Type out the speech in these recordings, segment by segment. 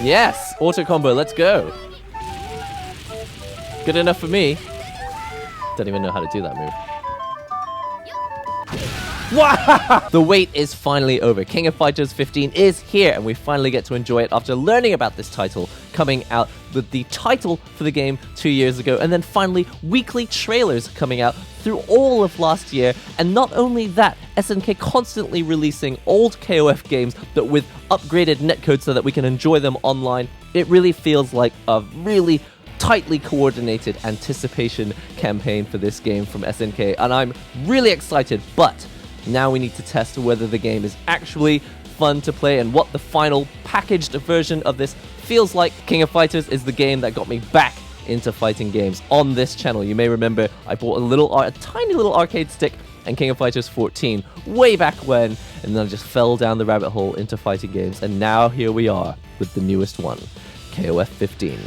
Yes! Auto combo, let's go. Good enough for me. Don't even know how to do that move. Wow! The wait is finally over. King of Fighters 15 is here, and we finally get to enjoy it after learning about this title, coming out with the title for the game 2 years ago, and then finally weekly trailers coming out through all of last year. And not only that, SNK constantly releasing old KOF games, but with upgraded netcode so that we can enjoy them online. It really feels like a really tightly coordinated anticipation campaign for this game from SNK, and I'm really excited, but now we need to test whether the game is actually fun to play and what the final packaged version of this feels like. King of Fighters is the game that got me back into fighting games on this channel. You may remember I bought a tiny little arcade stick and King of Fighters 14 way back when, and then I just fell down the rabbit hole into fighting games, and now here we are with the newest one, KOF 15.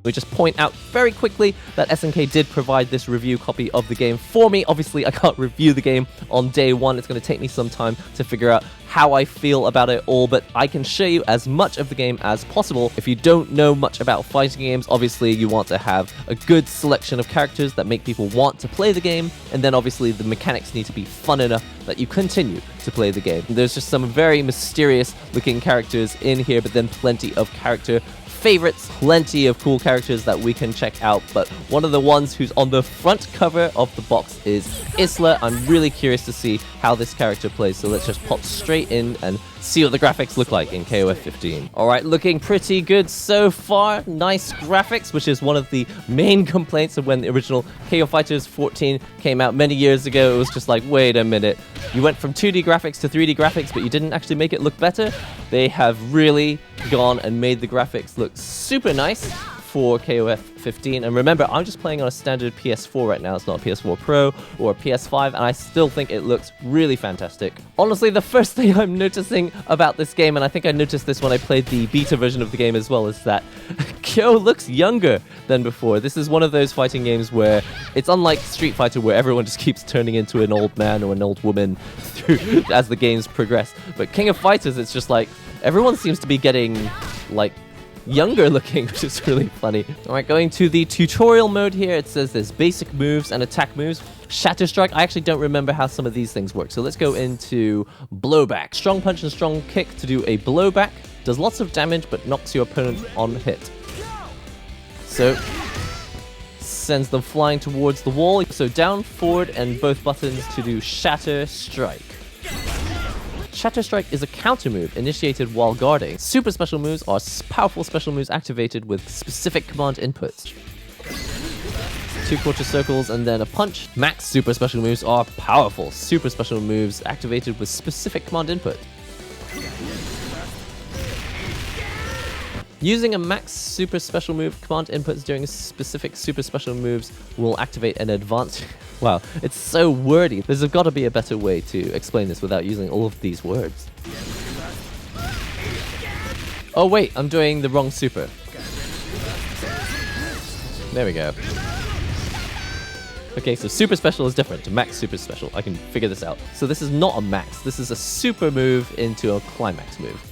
We just point out very quickly that SNK did provide this review copy of the game for me. Obviously, I can't review the game on day one. It's going to take me some time to figure out how I feel about it all, but I can show you as much of the game as possible. If you don't know much about fighting games, obviously you want to have a good selection of characters that make people want to play the game, and then obviously the mechanics need to be fun enough that you continue to play the game. There's just some very mysterious looking characters in here, but then plenty of character favorites, plenty of cool characters that we can check out, but one of the ones who's on the front cover of the box is Isla. I'm really curious to see how this character plays, so let's just pop straight in and see what the graphics look like in KOF 15. Alright, looking pretty good so far. Nice graphics, which is one of the main complaints of when the original KOF Fighters 14 came out many years ago. It was just like, wait a minute, you went from 2D graphics to 3D graphics, but you didn't actually make it look better. They have really gone and made the graphics look super nice for KOF 15, and remember, I'm just playing on a standard PS4 right now. It's not a PS4 Pro or a PS5, and I still think it looks really fantastic. Honestly, the first thing I'm noticing about this game, and I think I noticed this when I played the beta version of the game as well, is that Kyo looks younger than before. This is one of those fighting games where it's unlike Street Fighter, where everyone just keeps turning into an old man or an old woman as the games progress. But King of Fighters, it's just like everyone seems to be getting like younger looking, which is really funny. Alright, going to the tutorial mode here, it says there's basic moves and attack moves. Shatter Strike, I actually don't remember how some of these things work, so let's go into blowback. Strong punch and strong kick to do a blowback. Does lots of damage but knocks your opponent on hit. So sends them flying towards the wall. So down, forward, and both buttons to do Shatter Strike. Shatter Strike is a counter move initiated while guarding. Super special moves are powerful special moves activated with specific command inputs. 2 quarter circles and then a punch. Max super special moves are powerful super special moves activated with specific command input. Using a max super special move, command inputs during specific super special moves will activate an advanced... Wow, it's so wordy. There's got to be a better way to explain this without using all of these words. Oh wait, I'm doing the wrong super. There we go. Okay, so super special is different to max super special. I can figure this out. So this is not a max. This is a super move into a climax move.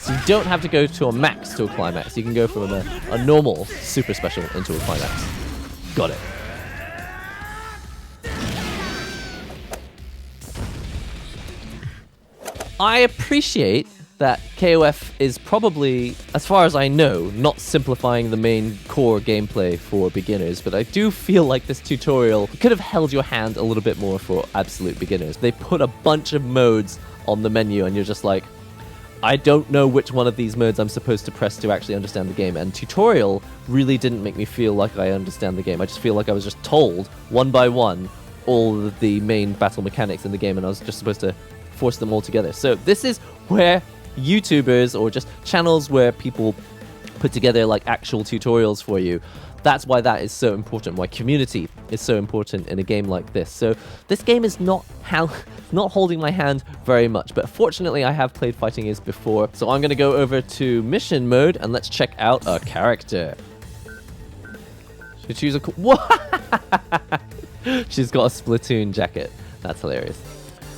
So you don't have to go to a max to a climax. You can go from a normal super special into a climax. Got it. I appreciate that KOF is probably, as far as I know, not simplifying the main core gameplay for beginners, but I do feel like this tutorial could have held your hand a little bit more for absolute beginners. They put a bunch of modes on the menu and you're just like, I don't know which one of these modes I'm supposed to press to actually understand the game, and tutorial really didn't make me feel like I understand the game. I just feel like I was just told, one by one, all of the main battle mechanics in the game, and I was just supposed to force them all together. So this is where YouTubers, or just channels where people put together like actual tutorials for you, that's why that is so important, why community is so important in a game like this. So this game is not holding my hand very much, but fortunately I have played fighting games before, so I'm going to go over to mission mode and let's check out a character. Should choose a... What? She's got a Splatoon jacket. That's hilarious.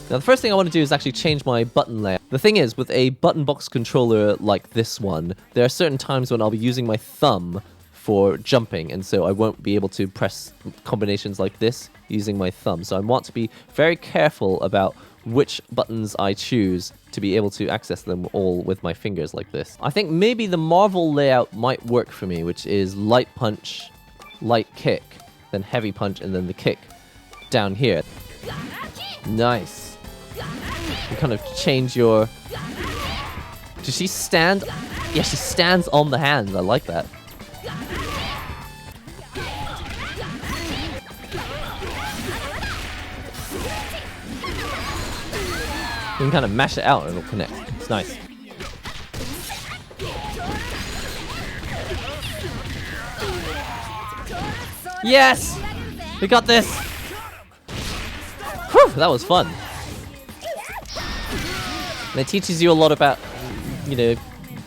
Now the first thing I want to do is actually change my button layout. The thing is, with a button box controller like this one, there are certain times when I'll be using my thumb for jumping, and so I won't be able to press combinations like this using my thumb. So I want to be very careful about which buttons I choose to be able to access them all with my fingers like this. I think maybe the Marvel layout might work for me, which is light punch, light kick, then heavy punch, and then the kick down here. Nice. You kind of change your... Does she stand? Yeah, she stands on the hands. I like that. You can kind of mash it out and it'll connect. It's nice. Yes! We got this! Whew, that was fun. And it teaches you a lot about, you know,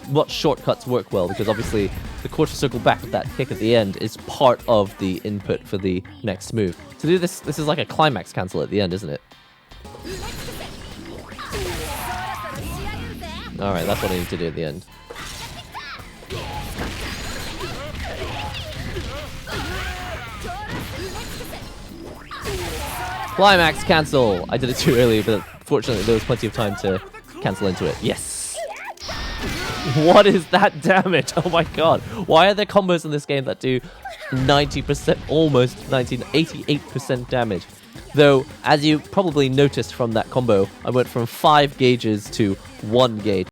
what shortcuts work well, because obviously the quarter circle back with that kick at the end is part of the input for the next move. To do this, this is like a climax cancel at the end, isn't it? Alright, that's what I need to do at the end. Climax cancel! I did it too early, but fortunately there was plenty of time to cancel into it. Yes! What is that damage? Oh my god. Why are there combos in this game that do 90%, almost 88% damage? Though, as you probably noticed from that combo, I went from 5 gauges to 1 gauge.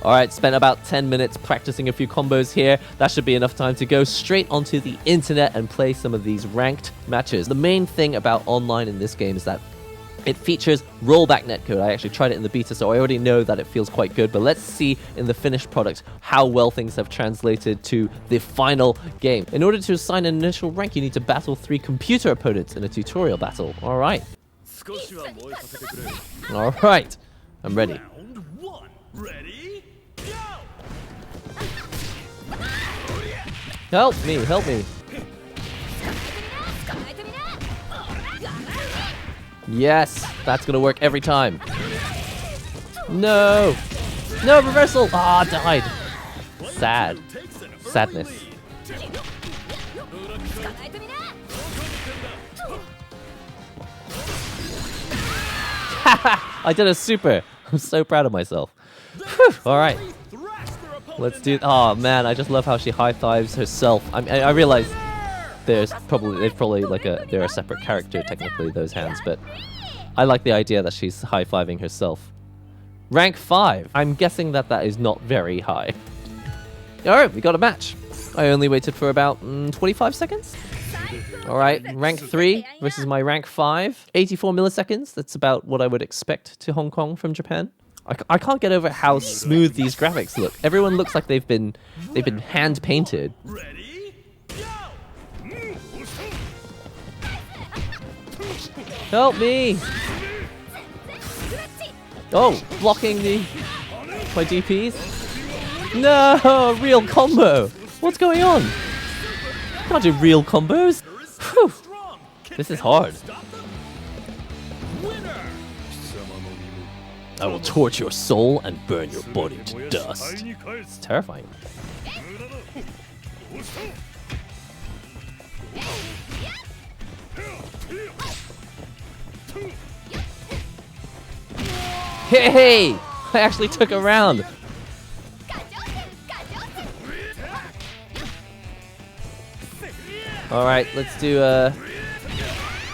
Alright, spent about 10 minutes practicing a few combos here. That should be enough time to go straight onto the internet and play some of these ranked matches. The main thing about online in this game is that it features rollback netcode. I actually tried it in the beta, so I already know that it feels quite good, but let's see in the finished product how well things have translated to the final game. In order to assign an initial rank, you need to battle 3 computer opponents in a tutorial battle. Alright. Alright. I'm ready. Round 1. Ready? Go! Help me, help me. Yes, that's gonna work every time. No! No, reversal! Ah, died. Sad. Sadness. Haha! I did a super. I'm so proud of myself. Alright. Let's do... Oh man, I just love how she high-fives herself. I realize they're probably like they're a separate character technically, those hands, but I like the idea that she's high-fiving herself. Rank 5. I'm guessing that is not very high. Alright, we got a match. I only waited for about 25 seconds. Alright, rank 3 versus my rank 5. 84 milliseconds. That's about what I would expect to Hong Kong from Japan. I can't get over how smooth these graphics look. Everyone looks like they've been hand painted. Help me! Oh, blocking my DPs. No, real combo. What's going on? Can't do real combos. Whew. This is hard. I will torch your soul and burn your body to dust. It's terrifying. Hey! I actually took a round. Alright, let's do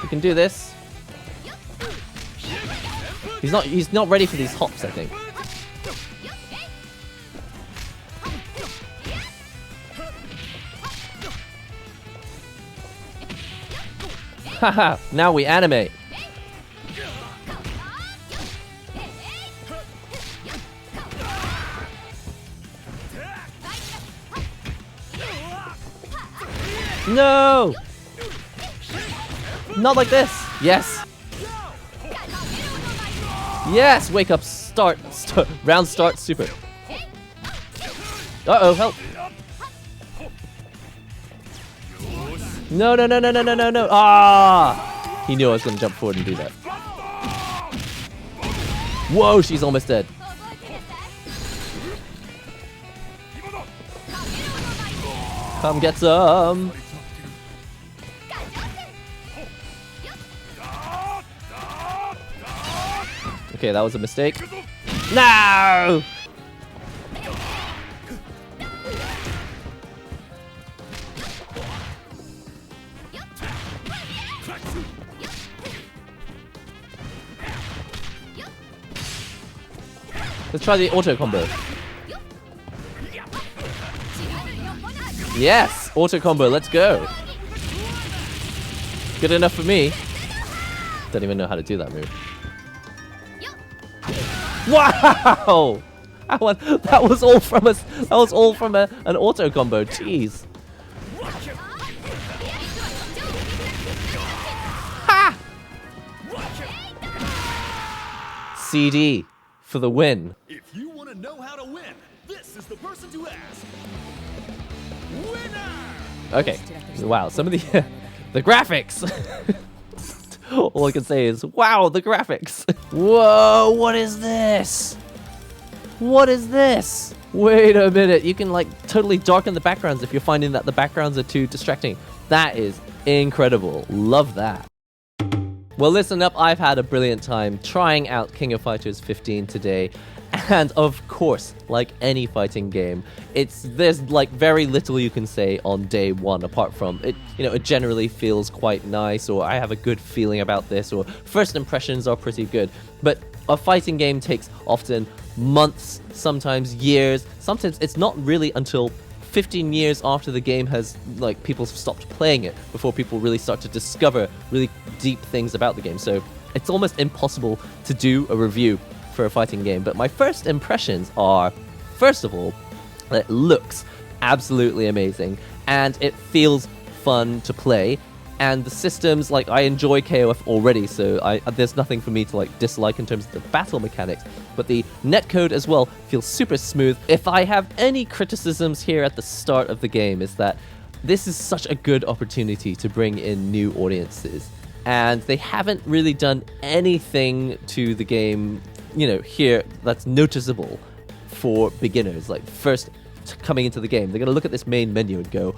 we can do this. He's not ready for these hops, I think. Haha, now we animate. No! Not like this. Yes. Yes, wake up, start, round start, super. Uh-oh, help. No, no, no, no, no, no, no, no. Ah! He knew I was going to jump forward and do that. Whoa, she's almost dead. Come get some. Okay, that was a mistake. No! Let's try the auto combo. Yes! Auto combo, let's go. Good enough for me. Don't even know how to do that move. Wow! That was all from us. That was all from an auto combo. Jeez. Ha! CD for the win. If you want to know how to win, this is the person to ask. Winner! Okay. Wow, some of the the graphics. All I can say is, wow, the graphics. Whoa, what is this? What is this? Wait a minute, you can like totally darken the backgrounds if you're finding that the backgrounds are too distracting. That is incredible. Love that. Well, listen up, I've had a brilliant time trying out King of Fighters 15 today. And of course, like any fighting game, there's like very little you can say on day one apart from it, it generally feels quite nice, or I have a good feeling about this, or first impressions are pretty good. But a fighting game takes often months, sometimes years. Sometimes it's not really until 15 years after the game has, like, people stopped playing it before people really start to discover really deep things about the game. So it's almost impossible to do a review for a fighting game. But my first impressions are, first of all, it looks absolutely amazing and it feels fun to play. And the systems, like, I enjoy KOF already, so there's nothing for me to like dislike in terms of the battle mechanics. But the netcode as well feels super smooth. If I have any criticisms here at the start of the game, is that this is such a good opportunity to bring in new audiences. And they haven't really done anything to the game, here that's noticeable for beginners. Like, first coming into the game, they're going to look at this main menu and go,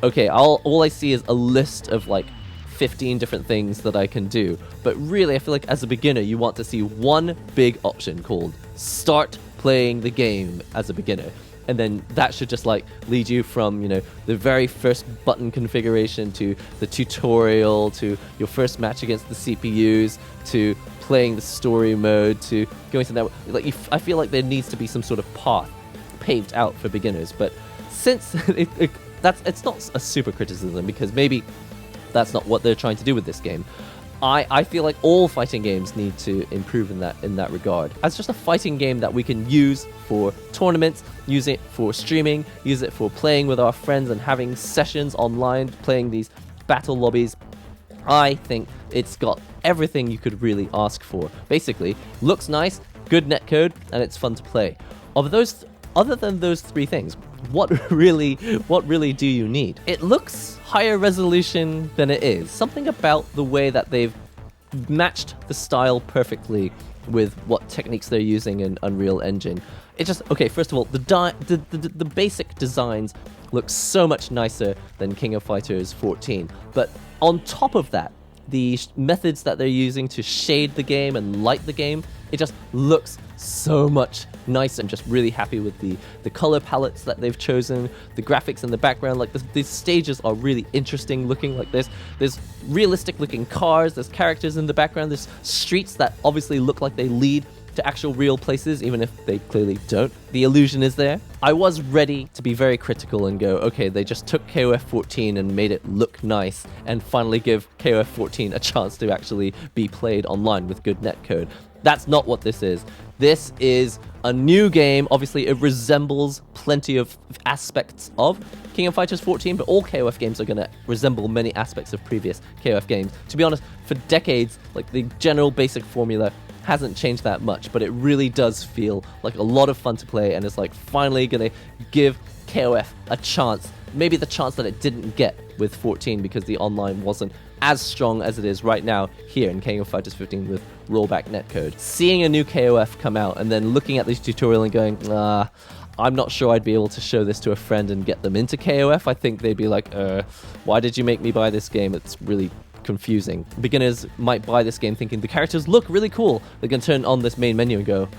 okay, all I see is a list of like 15 different things that I can do. But really, I feel like as a beginner, you want to see one big option called start playing the game as a beginner. And then that should just like lead you from, the very first button configuration to the tutorial, to your first match against the CPUs, to playing the story mode, to going to that. Like, I feel like there needs to be some sort of path paved out for beginners. But since it's not a super criticism, because maybe that's not what they're trying to do with this game. I feel like all fighting games need to improve in that regard. As just a fighting game that we can use for tournaments, use it for streaming, use it for playing with our friends and having sessions online, playing these battle lobbies. I think it's got everything you could really ask for. Basically, looks nice, good netcode, and it's fun to play. Other than those three things, what really do you need? It looks higher resolution than it is. Something about the way that they've matched the style perfectly with what techniques they're using in Unreal Engine. It just, okay, first of all, the basic designs look so much nicer than King of Fighters 14. But on top of that, the methods that they're using to shade the game and light the game, it just looks so much nicer. I'm just really happy with the color palettes that they've chosen, the graphics in the background. Like, these stages are really interesting looking. Like, there's realistic looking cars, there's characters in the background, there's streets that obviously look like they lead to actual real places, even if they clearly don't. The illusion is there. I was ready to be very critical and go, okay, they just took KOF 14 and made it look nice and finally give KOF 14 a chance to actually be played online with good netcode. That's not what this is. This is a new game. Obviously, it resembles plenty of aspects of King of Fighters 14, but all KOF games are going to resemble many aspects of previous KOF games. To be honest, for decades, like, the general basic formula hasn't changed that much, but it really does feel like a lot of fun to play, and it's like finally going to give KOF a chance. Maybe the chance that it didn't get with 14 because the online wasn't as strong as it is right now here in King of Fighters 15 with rollback netcode. Seeing a new KOF come out and then looking at this tutorial and going, I'm not sure I'd be able to show this to a friend and get them into KOF. I think they'd be like, why did you make me buy this game? It's really confusing. Beginners might buy this game thinking the characters look really cool. They can turn on this main menu and go,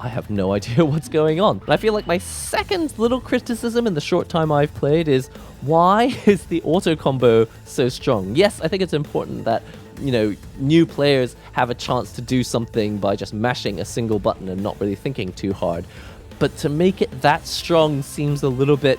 I have no idea what's going on. And I feel like my second little criticism in the short time I've played is, why is the auto combo so strong? Yes, I think it's important that, you know, new players have a chance to do something by just mashing a single button and not really thinking too hard. But to make it that strong seems a little bit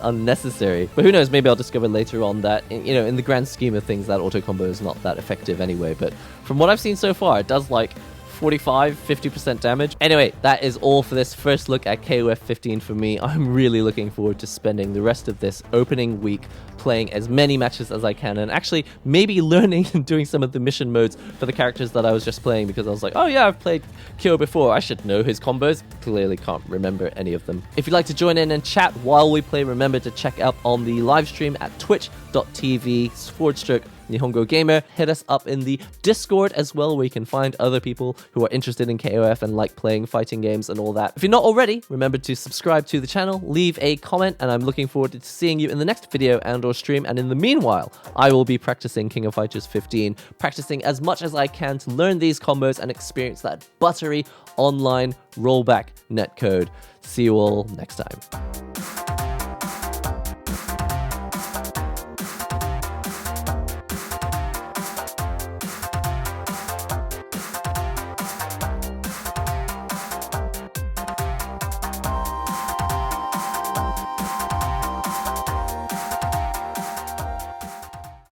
unnecessary. But who knows, maybe I'll discover later on that, you know, in the grand scheme of things, that auto combo is not that effective anyway. But from what I've seen so far, it does like 45-50% damage. Anyway, that is all for this first look at KOF 15 for me. I'm really looking forward to spending the rest of this opening week playing as many matches as I can, and actually maybe learning and doing some of the mission modes for the characters that I was just playing, because I was like, oh yeah, I've played Kyo before, I should know his combos. Clearly can't remember any of them. If you'd like to join in and chat while we play, remember to check out on the live stream at twitch.tv/NihongoGamer. Hit us up in the Discord as well, where you can find other people who are interested in KOF and like playing fighting games and all that. If you're not already, remember to subscribe to the channel, leave a comment, and I'm looking forward to seeing you in the next video and or stream. And in the meanwhile, I will be practicing King of Fighters 15, practicing as much as I can to learn these combos and experience that buttery online rollback netcode. See you all next time.